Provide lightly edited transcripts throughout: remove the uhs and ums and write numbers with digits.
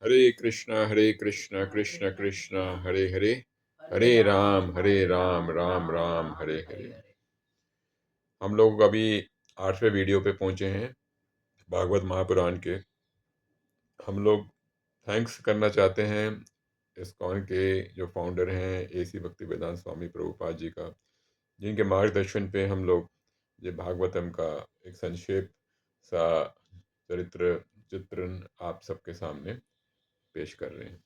हरे कृष्णा कृष्ण कृष्ण हरे हरे, हरे राम राम हरे हरे। हम लोग अभी 8वें वीडियो पे पहुंचे हैं भागवत महापुराण के। हम लोग थैंक्स करना चाहते हैं इस्कॉन के जो फाउंडर हैं एसी भक्ति वेदांत स्वामी प्रभुपाद जी का, जिनके मार्गदर्शन पे हम लोग ये भागवतम का एक संक्षेप सा चरित्र चित्रण आप सबके सामने पेश कर रहे हैं।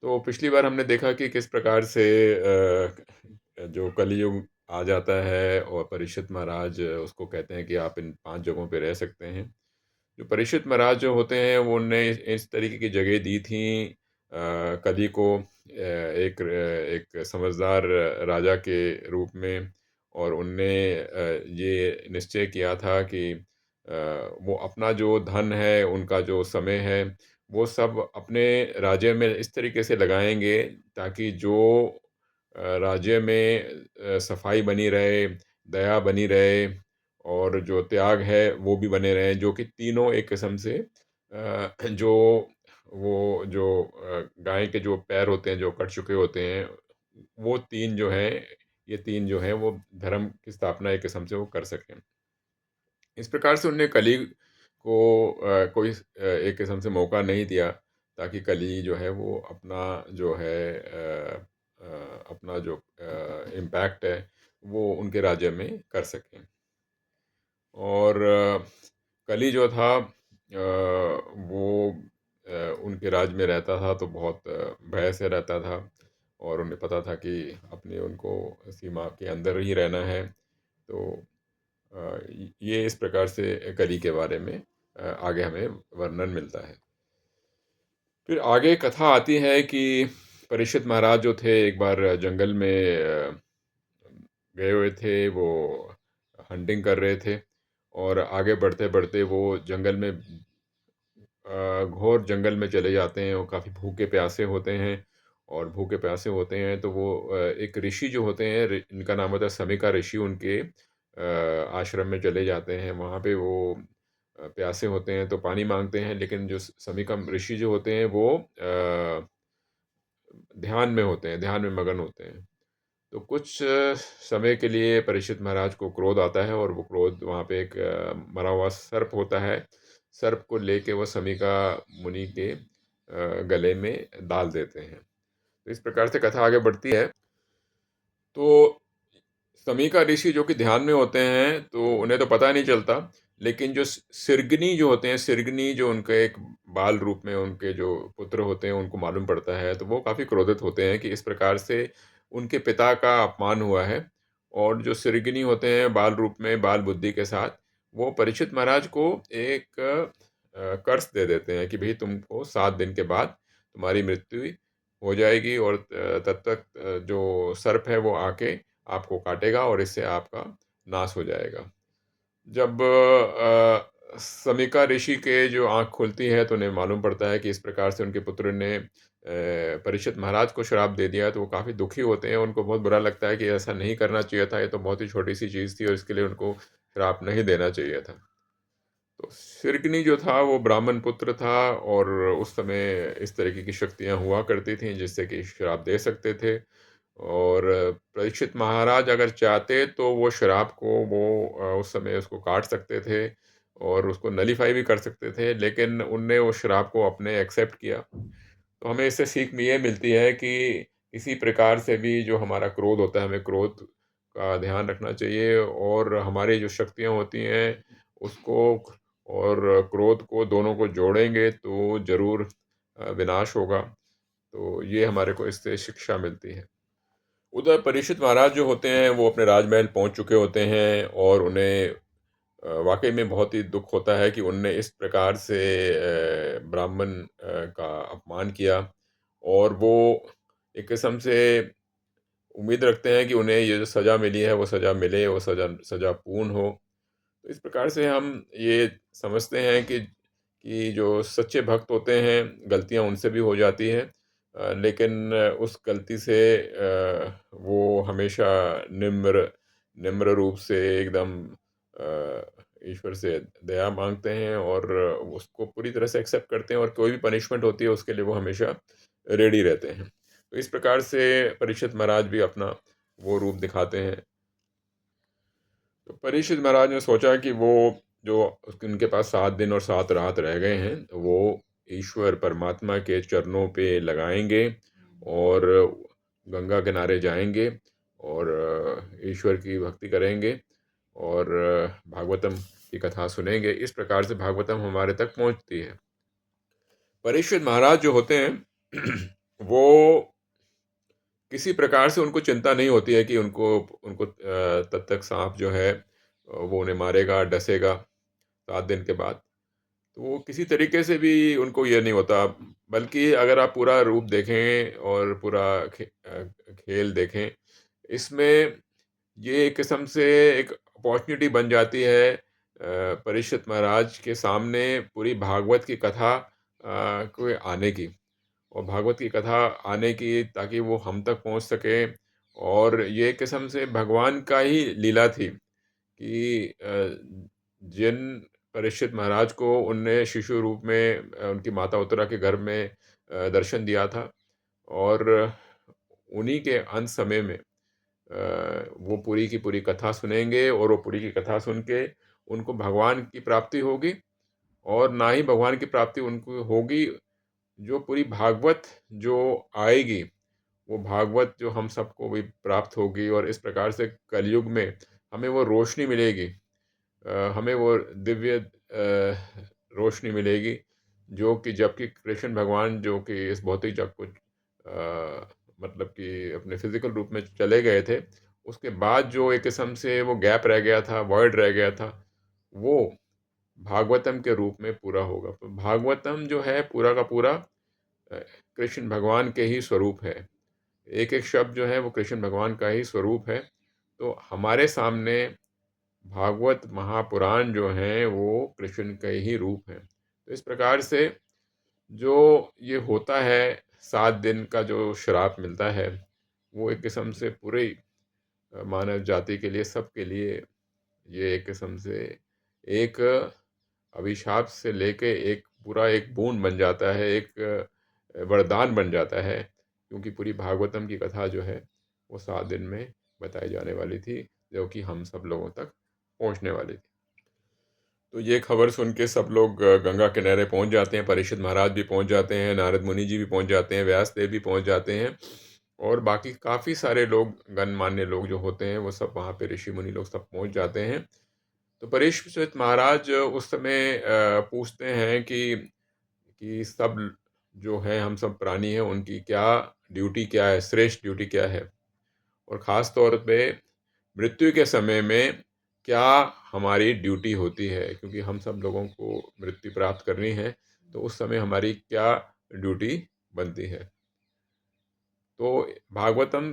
तो पिछली बार हमने देखा कि किस प्रकार से जो कलयुग आ जाता है और परीक्षित महाराज उसको कहते हैं कि आप इन 5 जगहों पे रह सकते हैं। जो परीक्षित महाराज जो होते हैं वो उनने इस तरीके की जगह दी थी कली को एक समझदार राजा के रूप में। और उनने ये निश्चय किया था कि वो अपना जो धन है, उनका जो समय है, वो सब अपने राज्य में इस तरीके से लगाएंगे ताकि जो राज्य में सफाई बनी रहे, दया बनी रहे और जो त्याग है वो भी बने रहें, जो कि तीनों एक किस्म से जो वो जो गाय के जो पैर होते हैं जो कट चुके होते हैं, वो 3 जो हैं, ये 3 जो हैं वो धर्म की स्थापना एक किस्म से वो कर सकें। इस प्रकार से उन्होंने कली को कोई एक किस्म से मौका नहीं दिया ताकि कली जो है वो अपना जो है अपना जो इम्पैक्ट है वो उनके राज्य में कर सकें। और कली जो था वो उनके राज्य में रहता था तो बहुत भय से रहता था और उन्हें पता था कि अपने उनको सीमा के अंदर ही रहना है। तो ये इस प्रकार से कली के बारे में आगे हमें वर्णन मिलता है। फिर आगे कथा आती है कि परीक्षित महाराज जो थे एक बार जंगल में गए हुए थे, वो हंटिंग कर रहे थे और आगे बढ़ते बढ़ते वो जंगल में घोर जंगल में चले जाते हैं। वो काफ़ी भूखे प्यासे होते हैं और भूखे प्यासे होते हैं तो वो एक ऋषि जो होते हैं, इनका नाम होता है समिका ऋषि, उनके आश्रम में चले जाते हैं। वहाँ पे वो प्यासे होते हैं तो पानी मांगते हैं, लेकिन जो समिका ऋषि जो होते हैं वो ध्यान में होते हैं, ध्यान में मगन होते हैं। तो कुछ समय के लिए परीक्षित महाराज को क्रोध आता है और वो क्रोध वहाँ पे एक मरा हुआ सर्प होता है। सर्प को लेके वो समिका मुनि के गले में डाल देते हैं। तो इस प्रकार से कथा आगे बढ़ती है। तो समीका ऋषि जो कि ध्यान में होते हैं तो उन्हें तो पता नहीं चलता, लेकिन जो सिरगनी जो होते हैं, सिरगनी जो उनके एक बाल रूप में उनके जो पुत्र होते हैं उनको मालूम पड़ता है, तो वो काफ़ी क्रोधित होते हैं कि इस प्रकार से उनके पिता का अपमान हुआ है। और जो सिरगनी होते हैं बाल रूप में, बाल बुद्धि के साथ, वो परीक्षित महाराज को एक कर्स दे देते हैं कि भाई तुमको 7 दिन के बाद तुम्हारी मृत्यु हो जाएगी और तब तक जो सर्प है वो आके आपको काटेगा और इससे आपका नाश हो जाएगा। जब समीका ऋषि के जो आँख खुलती है तो उन्हें मालूम पड़ता है कि इस प्रकार से उनके पुत्र ने परीक्षित महाराज को श्राप दे दिया, तो वो काफ़ी दुखी होते हैं। उनको बहुत बुरा लगता है कि ऐसा नहीं करना चाहिए था, ये तो बहुत ही छोटी-सी चीज़ थी और इसके लिए उनको श्राप नहीं देना चाहिए था। तो सिरकनी जो था वो ब्राह्मण पुत्र था और उस समय इस तरीके की शक्तियाँ हुआ करती थीं जिससे कि श्राप दे सकते थे। और परीक्षित महाराज अगर चाहते तो वो शराब को वो उस समय उसको काट सकते थे और उसको नलीफाई भी कर सकते थे, लेकिन उनने वो शराब को अपने एक्सेप्ट किया। तो हमें इससे सीख में ये मिलती है कि किसी प्रकार से भी जो हमारा क्रोध होता है, हमें क्रोध का ध्यान रखना चाहिए और हमारी जो शक्तियाँ होती हैं उसको और क्रोध को दोनों को जोड़ेंगे तो ज़रूर विनाश होगा। तो ये हमारे को इससे शिक्षा मिलती है। उधर परीक्षित महाराज जो होते हैं वो अपने राजमहल पहुंच चुके होते हैं और उन्हें वाकई में बहुत ही दुख होता है कि उनने इस प्रकार से ब्राह्मण का अपमान किया। और वो एक किस्म से उम्मीद रखते हैं कि उन्हें ये जो सज़ा मिली है वो सज़ा मिले, वो सज़ा पूर्ण हो। तो इस प्रकार से हम ये समझते हैं कि जो सच्चे भक्त होते हैं गलतियां उनसे भी हो जाती हैं, लेकिन उस गलती से वो हमेशा निम्र निम्र रूप से एकदम ईश्वर से दया मांगते हैं और उसको पूरी तरह से एक्सेप्ट करते हैं, और कोई भी पनिशमेंट होती है उसके लिए वो हमेशा रेडी रहते हैं। तो इस प्रकार से परीक्षित महाराज भी अपना वो रूप दिखाते हैं। तो परीक्षित महाराज ने सोचा कि वो जो उनके पास 7 दिन और 7 रात रह गए हैं, तो वो ईश्वर परमात्मा के चरणों पे लगाएंगे और गंगा किनारे जाएंगे और ईश्वर की भक्ति करेंगे और भागवतम की कथा सुनेंगे। इस प्रकार से भागवतम हमारे तक पहुंचती है। परीक्षित महाराज जो होते हैं वो किसी प्रकार से उनको चिंता नहीं होती है कि उनको उनको तब तक सांप जो है वो उन्हें मारेगा, डसेगा 7 दिन के बाद। तो वो किसी तरीके से भी उनको ये नहीं होता। बल्कि अगर आप पूरा रूप देखें और पूरा खेल देखें, इसमें ये एक किस्म से एक अपॉर्चुनिटी बन जाती है परीक्षित महाराज के सामने पूरी भागवत की कथा को आने की, और भागवत की कथा आने की, ताकि वो हम तक पहुंच सके। और ये एक किस्म से भगवान का ही लीला थी कि जिन परीक्षित महाराज को उनने शिशु रूप में उनकी माता उत्तरा के घर में दर्शन दिया था, और उन्हीं के अंत समय में वो पूरी की पूरी कथा सुनेंगे, और वो पूरी की कथा सुन के उनको भगवान की प्राप्ति होगी। और ना ही भगवान की प्राप्ति उनको होगी, जो पूरी भागवत जो आएगी, वो भागवत जो हम सबको भी प्राप्त होगी, और इस प्रकार से कलयुग में हमें वो रोशनी मिलेगी। हमें वो दिव्य रोशनी मिलेगी, जो कि जबकि कृष्ण भगवान जो कि इस भौतिक जग को मतलब कि अपने फिजिकल रूप में चले गए थे, उसके बाद जो एक किस्म से वो गैप रह गया था, वॉइड रह गया था, वो भागवतम के रूप में पूरा होगा। तो भागवतम जो है पूरा का पूरा कृष्ण भगवान के ही स्वरूप है। एक एक शब्द जो है वो कृष्ण भगवान का ही स्वरूप है। तो हमारे सामने भागवत महापुराण जो हैं वो कृष्ण के ही रूप हैं। तो इस प्रकार से जो ये होता है, 7 दिन का जो श्राप मिलता है, वो एक किस्म से पूरे मानव जाति के लिए, सबके लिए ये एक किस्म से एक अभिशाप से लेके एक पूरा एक बूंद बन जाता है, एक वरदान बन जाता है। क्योंकि पूरी भागवतम की कथा जो है वो 7 दिन में बताई जाने वाली थी, जो कि हम सब लोगों तक पहुंचने वाली थी। तो ये खबर सुन के सब लोग गंगा किनारे पहुंच जाते हैं। परीक्षित महाराज भी पहुंच जाते हैं, नारद मुनि जी भी पहुंच जाते हैं, व्यास देव भी पहुंच जाते हैं, और बाकी काफ़ी सारे लोग, गणमान्य लोग जो होते हैं, वो सब वहाँ पे ऋषि मुनि लोग सब पहुंच जाते हैं। तो परीक्षित महाराज उस समय पूछते हैं कि सब जो है, हम सब प्राणी हैं, उनकी क्या ड्यूटी क्या है, श्रेष्ठ ड्यूटी क्या है, और ख़ास तौर पे मृत्यु के समय में क्या हमारी ड्यूटी होती है, क्योंकि हम सब लोगों को मृत्यु प्राप्त करनी है। तो उस समय हमारी क्या ड्यूटी बनती है। तो भागवतम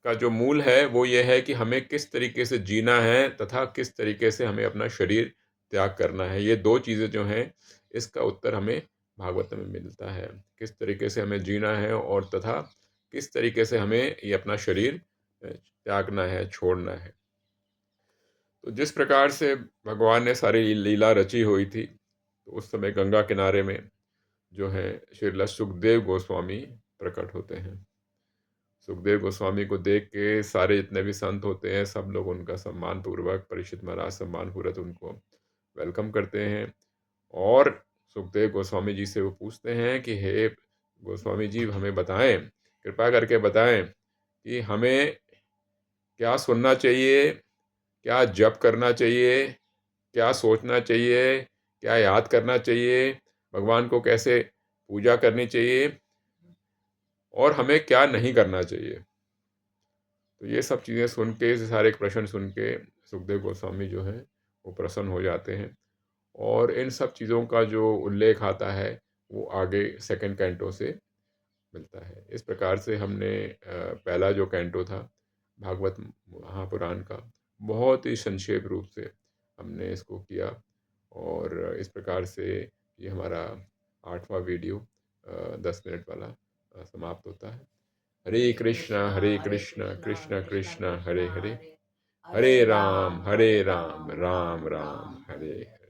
का जो मूल है वो ये है कि हमें किस तरीके से जीना है, तथा किस तरीके से हमें अपना शरीर त्याग करना है। ये दो चीज़ें जो हैं, इसका उत्तर हमें भागवतम में मिलता है। किस तरीके से हमें जीना है, और तथा किस तरीके से हमें ये अपना शरीर त्यागना है, छोड़ना है। तो जिस प्रकार से भगवान ने सारी लीला रची हुई थी, तो उस समय गंगा किनारे में जो है श्रील सुखदेव गोस्वामी प्रकट होते हैं। सुखदेव गोस्वामी को देख के सारे जितने भी संत होते हैं, सब लोग उनका सम्मान पूर्वक, परीक्षित महाराज सम्मान पूर्वक उनको वेलकम करते हैं। और सुखदेव गोस्वामी जी से वो पूछते हैं कि हे गोस्वामी जी, हमें बताएं, कृपा करके बताएं कि हमें क्या सुनना चाहिए, क्या जप करना चाहिए, क्या सोचना चाहिए, क्या याद करना चाहिए, भगवान को कैसे पूजा करनी चाहिए, और हमें क्या नहीं करना चाहिए। तो ये सब चीज़ें सुन के, सारे प्रश्न सुन के सुखदेव गोस्वामी जो हैं वो प्रसन्न हो जाते हैं। और इन सब चीज़ों का जो उल्लेख आता है वो आगे सेकंड कैंटो से मिलता है। इस प्रकार से हमने पहला जो कैंटो था भागवत महापुराण का, बहुत ही संक्षेप रूप से हमने इसको किया, और इस प्रकार से ये हमारा 8वां वीडियो 10 मिनट वाला समाप्त होता है। हरे कृष्णा कृष्ण कृष्ण हरे हरे, हरे राम राम राम, हरे हरे।